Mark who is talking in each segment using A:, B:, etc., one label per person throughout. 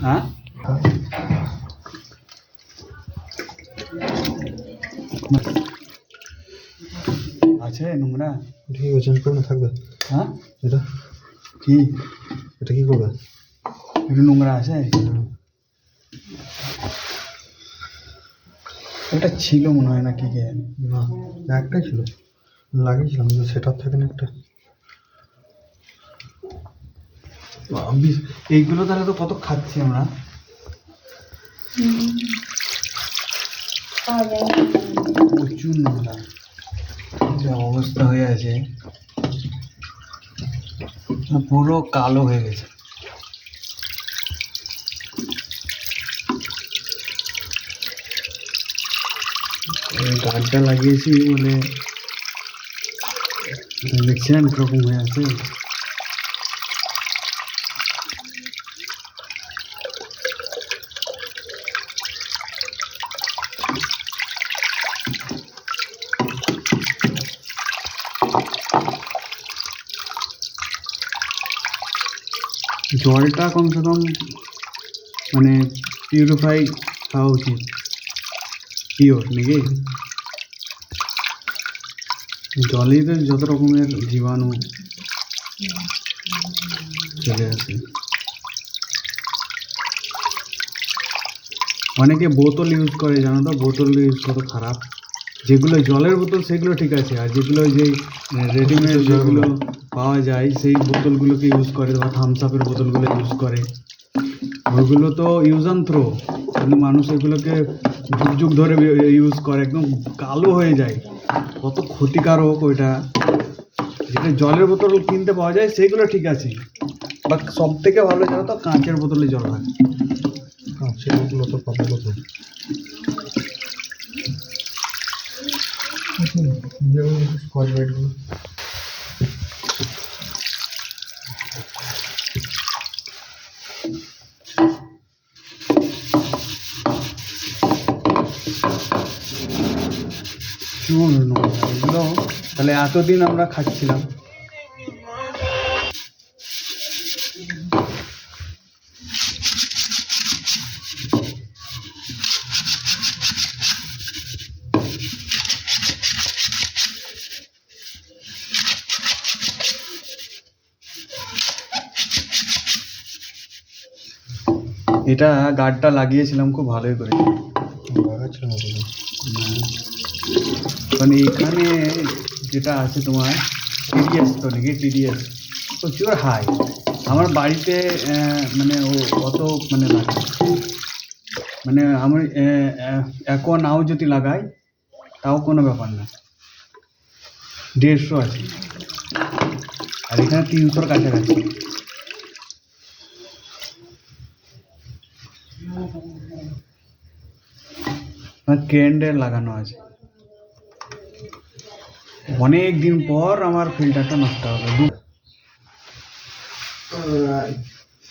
A: হ্যাঁ আছে নোংরা
B: ঠিক ওজন করে না থাকবে।
A: হ্যাঁ
B: এটা
A: কি
B: এটা কি করবে?
A: একটু নোংরা আছে এটা ছিল মনে হয় না কি কে
B: না একটাই ছিল, লাগিয়েছিলাম কিন্তু সেট আপ থাকে না একটা।
A: এইগুলো তাহলে তো কত খাচ্ছি আমরা। প্রচুর নোংরা যে অবস্থা হয়ে আছে, পুরো কালো হয়ে গেছে। গাছটা লাগিয়েছি বলে দেখছেন কিরকম হয়ে আছে। জলটা কমসে কম মানে পিউরিফাই খাওয়া উচিত, পিওর নাকি? জলেই তো যত রকমের জীবাণু চলে আসে। অনেকে বোতল ইউজ করে, জানো তো? বোতল ইউজ কত খারাপ। যেগুলো জলের বোতল সেগুলো ঠিক আছে, আর যেগুলো যে রেডিমেড যেগুলো পাওয়া যায় সেই বোতলগুলোকে ইউজ করে, বা থামস আপের বোতলগুলো ইউজ করে, ওইগুলো তো ইউজ অ্যান্ড থ্রো, কিন্তু মানুষ এগুলোকে যুগ যুগ ধরে ইউজ করে, একদম কালো হয়ে যায়। কত ক্ষতিকারক ওইটা। যেটা জলের বোতল কিনতে পাওয়া যায় সেগুলো ঠিক আছে, বা সব থেকে ভালো জানো তো কাঁচের বোতলে জল রাখে।
B: সেগুলো তো পাবো কত? স্কচ ব্রাইটগুলো
A: চুন এগুলো তাহলে এতদিন আমরা খাচ্ছিলাম। এটা গার্ডটা লাগিয়েছিলাম, খুব ভালোই করেছি।
B: লাগাচ্ছিলাম ওগুলো।
A: মানে এখানে যেটা আছে তোমার টিডিএস, তো নাকি টিডিএস প্রচুর হাই। আমার বাড়িতে মানে ও অত মানে লাগে, মানে আমি এখন নাও যদি লাগাই তাও কোনো ব্যাপার না, 150 আছে, আর এখানে 300-র কাছাকাছি। ক্যান্ডেল লাগানো আছে। অনেক দিন পর আমার ফিল্টারটা নষ্ট হবে।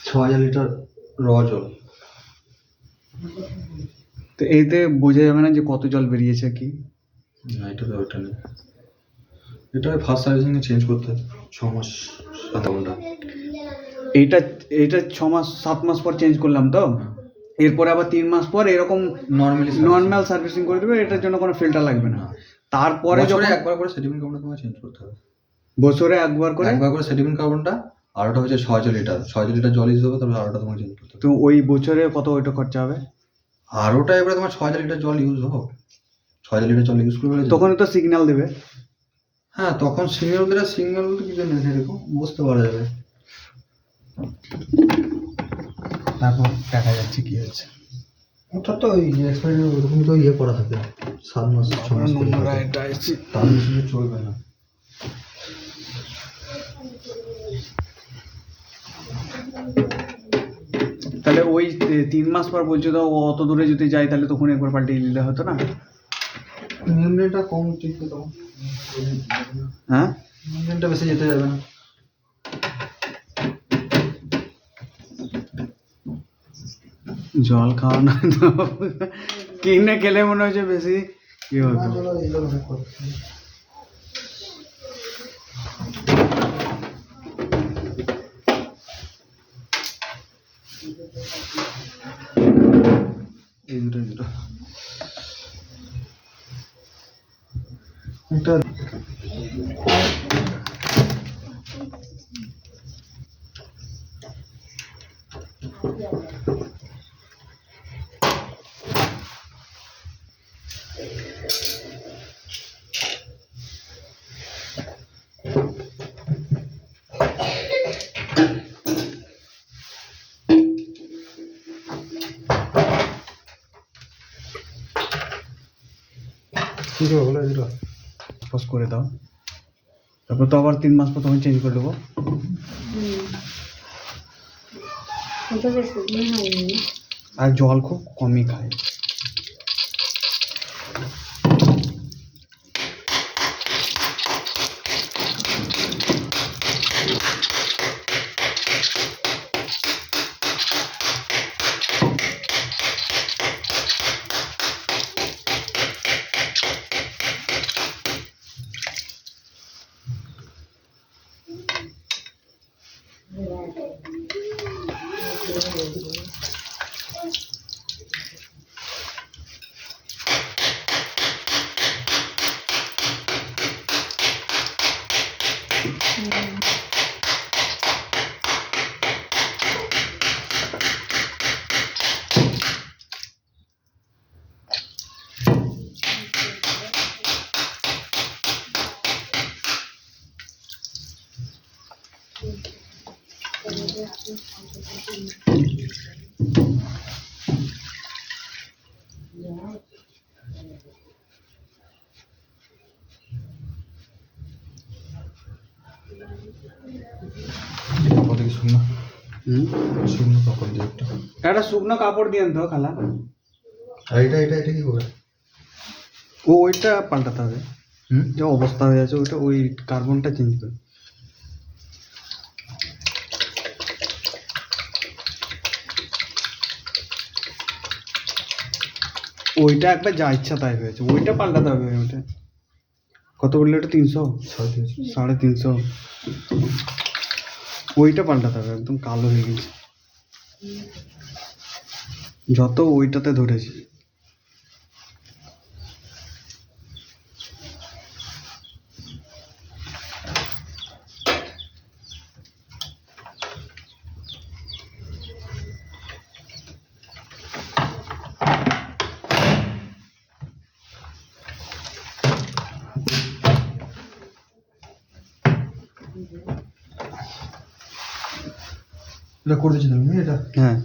B: 6000 লিটার র জল।
A: তো এতে বোঝা যাবে না যে কত জল বেরিয়েছে কি?
B: না, এটা তো ওটা নেই। এটা ফার্স্ট সার্ভিসিংয়ে চেঞ্জ করতে হয় 6 মাস 7 ঘন্টা।
A: এইটা এইটা 6 মাস 7 মাস পর চেঞ্জ করলাম তো, এরপরে আবার 3 মাস পর এরকম নর্মাল সার্ভিসিং করে দেবে, এটার জন্য কোনো ফিল্টার লাগবে না। তারপরে যখন
B: একবার করে সেডিমেন্ট কার্বনটা তোমাকে চেঞ্জ করতে হবে।
A: বছরে একবার করে
B: সেডিমেন্ট কার্বনটা, আর ওটা হচ্ছে 6000 লিটার জল ইউজ হবে, তারপর আর ওটা তোমাকে চেঞ্জ করতে হবে।
A: তো ওই বছরে কত ওইটা খরচা হবে?
B: আর ওটা এবারে তোমার 6000 লিটার জল ইউজ হোক, 6000 লিটার জল ইউজ করবে
A: তখন তো সিগন্যাল দেবে।
B: হ্যাঁ, তখন সিগন্যাল বলতে কি জন্য সেরকম বুঝতে পারা যাবে।
A: তারপর দেখা যাচ্ছে কি হচ্ছে।
B: ওটা তো ওই এক্সপায়ারি ওরকম তো ইয়ে করা থাকে 7 মাস 6 মাস করে,
A: এটা এসে
B: তার বেশি চলবে না।
A: তাহলে ওই 3 মাস পর বলছো, তো অত দূরে যদি যাই তাহলে তখন একবার পাল্টিয়ে দিলে হতো না?
B: মেমব্রেনটা কম টিকবে তখন।
A: হ্যাঁ,
B: মেমব্রেনটা বেশি যেতে যাবে না।
A: জল খাওয়ানো তো কিনে খেলে মনে হচ্ছে বেশি কি হতো।
B: এই দুটো একটা কি করে হলো? এই দুটো
A: পজ করে দাও, তারপর তো আবার 3 মাস পর তখন চেঞ্জ করে দেবো। আর জল খুব কমই খায়।
B: কত কি শুকনো
A: হুম,
B: শুকনো কাপড় দিয়ে একটা।
A: একটা শুকনো কাপড় দিয়ে আনতে হবে খালা।
B: আর এটা কি করে?
A: ওইটা পাল্টাতে হবে, যে অবস্থা হয়ে আছে ওইটা, ওই কার্বনটা চেঞ্জ করে। ওইটা একবার যা ইচ্ছা তাই হয়েছে, ওইটা পাল্টাতে হবে। ওইটা কত বললে? ওটা 300, 350। ওইটা পাল্টাতে হবে, একদম কালো হয়ে গেছে যত ওইটাতে ধরেছি।
B: এটা করে দিচ্ছি তুমি এটা।
A: হ্যাঁ,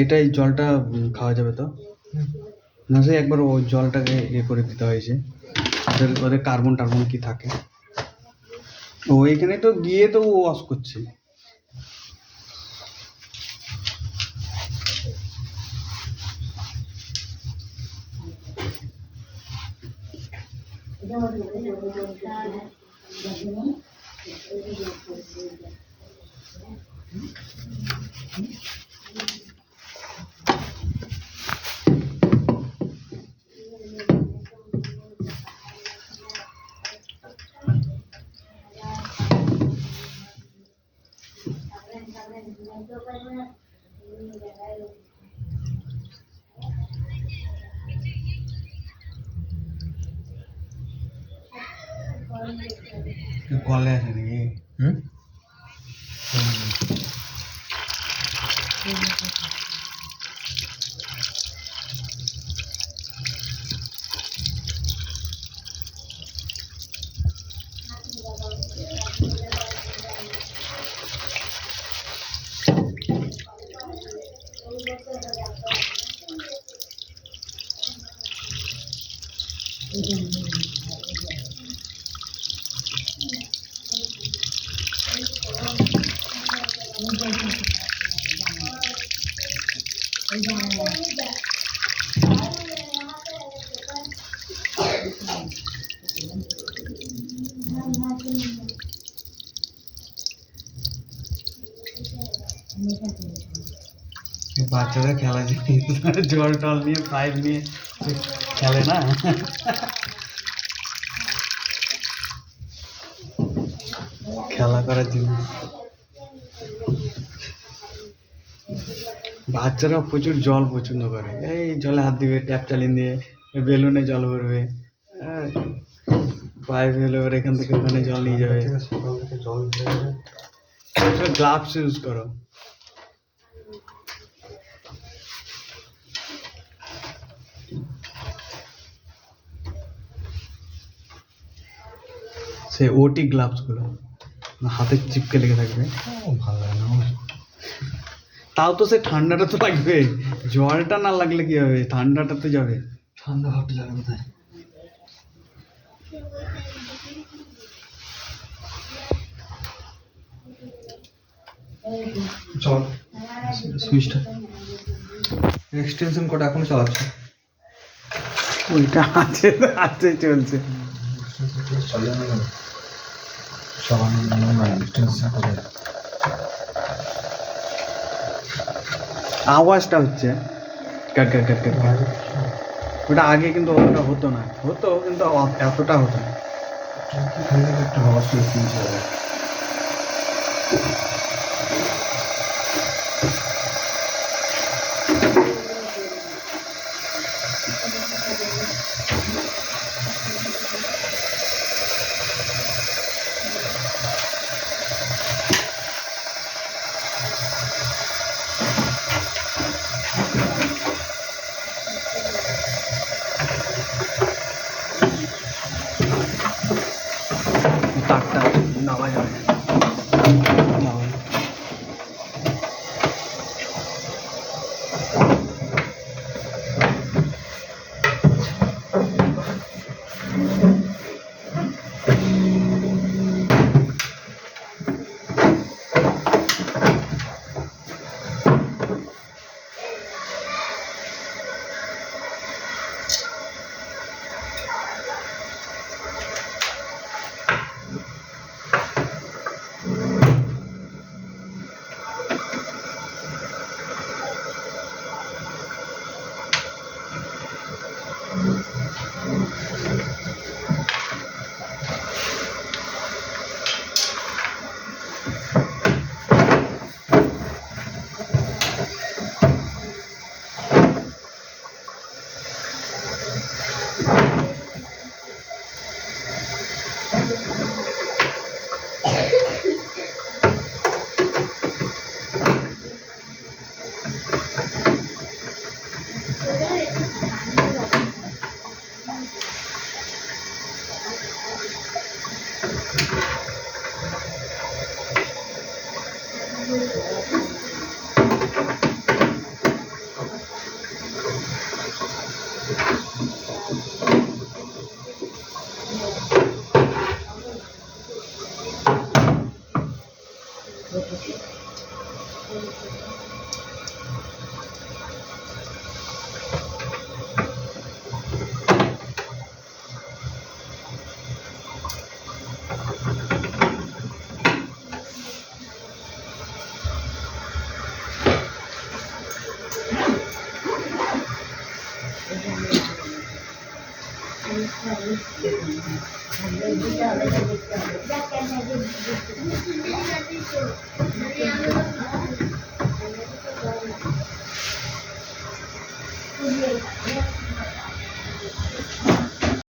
A: এটাই জলটা খাওয়া যাবে তো না? সে একবার ওই জলটাকে করে দিতে হয়েছে, ওদের কার্বন টার্বন কি থাকে। ও এখানে তো গিয়ে তো ও ওয়াশ করছে। কলে আছে নাকি? বাচ্চারা খেলা জিনিস জল টল নিয়ে পাইপ নিয়ে খেলে না। খেলা করার জিনিস। বাচ্চারা প্রচুর জল পছন্দ করে, এই জলে হাত দিবে, ট্যাপ চালিয়ে দিয়ে বেলুনে জল ভরবে, পাইপ হলে ওর এখান থেকে ওখানে জল নিয়ে যাবে।
B: সকাল থেকে জল
A: গ্লাভস ইউজ করো। সে ওটি গ্লাভস গুলো হাতে চিপকে লেগে থাকবে,
B: ভালো লাগে না।
A: তাও তো সে ঠান্ডাটা তো লাগবে, জলটা না লাগলে কি হবে, ঠান্ডাটা তো যাবে।
B: ঠান্ডা ভাবতে যাবে কোথায়? চল সুইচটা এক্সটেনশন কোড এখনো চালাচ্ছে।
A: ওইটা আছে তো আছে, চলছে।
B: চালানো না, চালানো না, এক্সটেনশন কোড
A: আওয়াজটা হচ্ছে কাট কাট কাট কাট কাট। ওটা আগে কিন্তু অতটা হতো না, হতো কিন্তু এতটা হতো না।
B: একটা আওয়াজ করে সুইচ হবে।
A: তারটা নামা যাবে না। নামা যাবে।